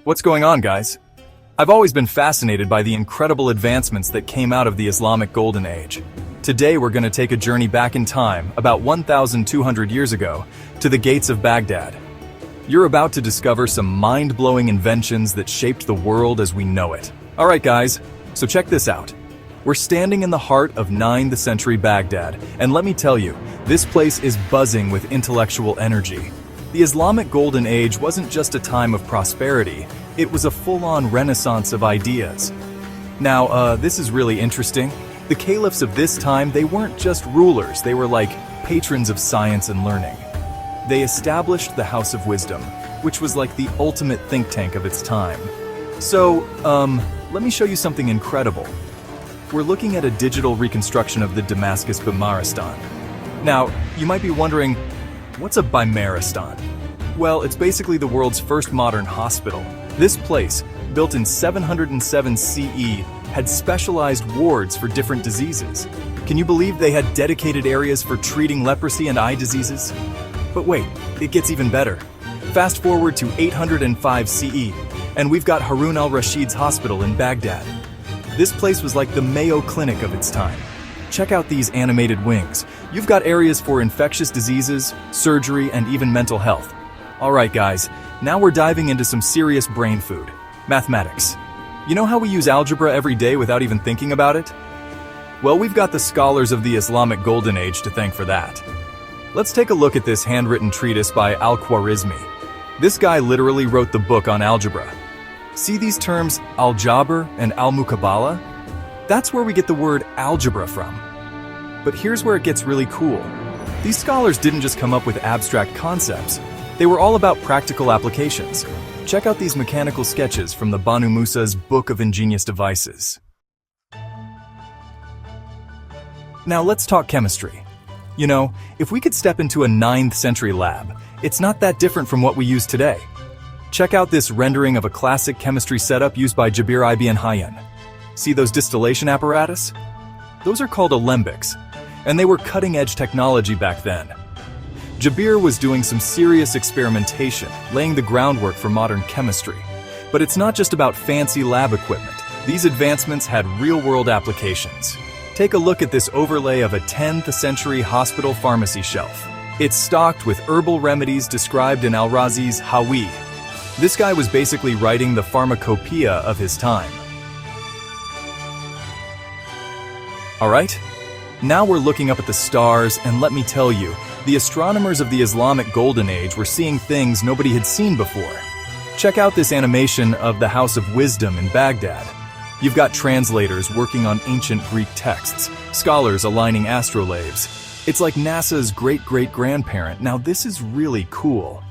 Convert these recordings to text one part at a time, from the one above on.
What's going on, guys? I've always been fascinated by the incredible advancements that came out of the Islamic Golden Age. Today we're going to take a journey back in time, about 1,200 years ago, to the gates of Baghdad. You're about to discover some mind-blowing inventions that shaped the world as we know it. Alright guys, so check this out. We're standing in the heart of 9th century Baghdad, and let me tell you, this place is buzzing with intellectual energy. The Islamic Golden Age wasn't just a time of prosperity, it was a full-on renaissance of ideas. Now, this is really interesting. The caliphs of this time, they weren't just rulers, they were like patrons of science and learning. They established the House of Wisdom, which was like the ultimate think tank of its time. So, let me show you something incredible. We're looking at a digital reconstruction of the Damascus Bimaristan. Now, you might be wondering, what's a Bimaristan? Well, it's basically the world's first modern hospital. This place, built in 707 CE, had specialized wards for different diseases. Can you believe they had dedicated areas for treating leprosy and eye diseases? But wait, it gets even better. Fast forward to 805 CE, and we've got Harun al-Rashid's hospital in Baghdad. This place was like the Mayo Clinic of its time. Check out these animated wings. You've got areas for infectious diseases, surgery, and even mental health. Alright guys, now we're diving into some serious brain food. Mathematics. You know how we use algebra every day without even thinking about it? Well, we've got the scholars of the Islamic Golden Age to thank for that. Let's take a look at this handwritten treatise by Al-Khwarizmi. This guy literally wrote the book on algebra. See these terms al-jabr and al-muqabala? That's where we get the word algebra from. But here's where it gets really cool. These scholars didn't just come up with abstract concepts. They were all about practical applications. Check out these mechanical sketches from the Banu Musa's Book of Ingenious Devices. Now let's talk chemistry. You know, if we could step into a 9th century lab, it's not that different from what we use today. Check out this rendering of a classic chemistry setup used by Jabir ibn Hayyan. See those distillation apparatus? Those are called alembics, and they were cutting-edge technology back then. Jabir was doing some serious experimentation, laying the groundwork for modern chemistry. But it's not just about fancy lab equipment. These advancements had real-world applications. Take a look at this overlay of a 10th century hospital pharmacy shelf. It's stocked with herbal remedies described in Al-Razi's Haawi. This guy was basically writing the pharmacopoeia of his time. Alright, now we're looking up at the stars, and let me tell you, the astronomers of the Islamic Golden Age were seeing things nobody had seen before. Check out this animation of the House of Wisdom in Baghdad. You've got translators working on ancient Greek texts, scholars aligning astrolabes. It's like NASA's great-great-grandparent. Now this is really cool.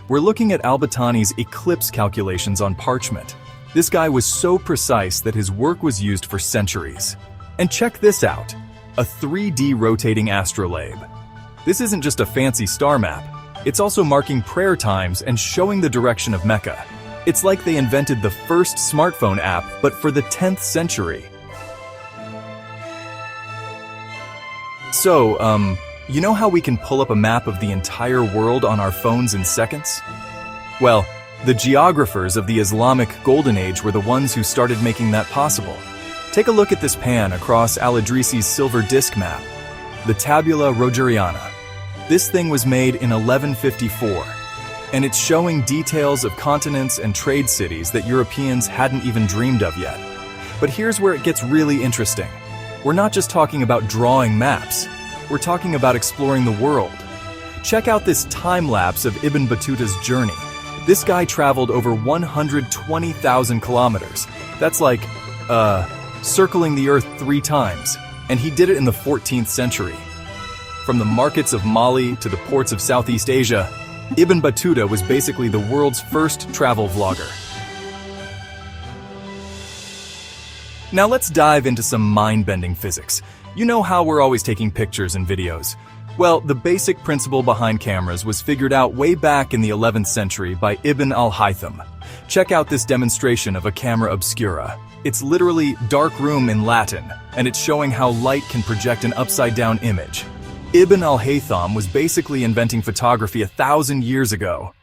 We're looking at Al-Battani's eclipse calculations on parchment. This guy was so precise that his work was used for centuries. And check this out, a 3D rotating astrolabe. This isn't just a fancy star map, it's also marking prayer times and showing the direction of Mecca. It's like they invented the first smartphone app, but for the 10th century. So, you know how we can pull up a map of the entire world on our phones in seconds? Well, the geographers of the Islamic Golden Age were the ones who started making that possible. Take a look at this pan across Al-Idrisi's silver disk map, the Tabula Rogeriana. This thing was made in 1154, and it's showing details of continents and trade cities that Europeans hadn't even dreamed of yet. But here's where it gets really interesting. We're not just talking about drawing maps, we're talking about exploring the world. Check out this time-lapse of Ibn Battuta's journey. This guy traveled over 120,000 kilometers. That's like, circling the Earth 3 times, and he did it in the 14th century. From the markets of Mali to the ports of Southeast Asia, Ibn Battuta was basically the world's first travel vlogger. Now let's dive into some mind-bending physics. You know how we're always taking pictures and videos. Well, the basic principle behind cameras was figured out way back in the 11th century by Ibn al-Haytham. Check out this demonstration of a camera obscura. It's literally dark room in Latin, and it's showing how light can project an upside-down image. Ibn al-Haytham was basically inventing photography 1,000 years ago.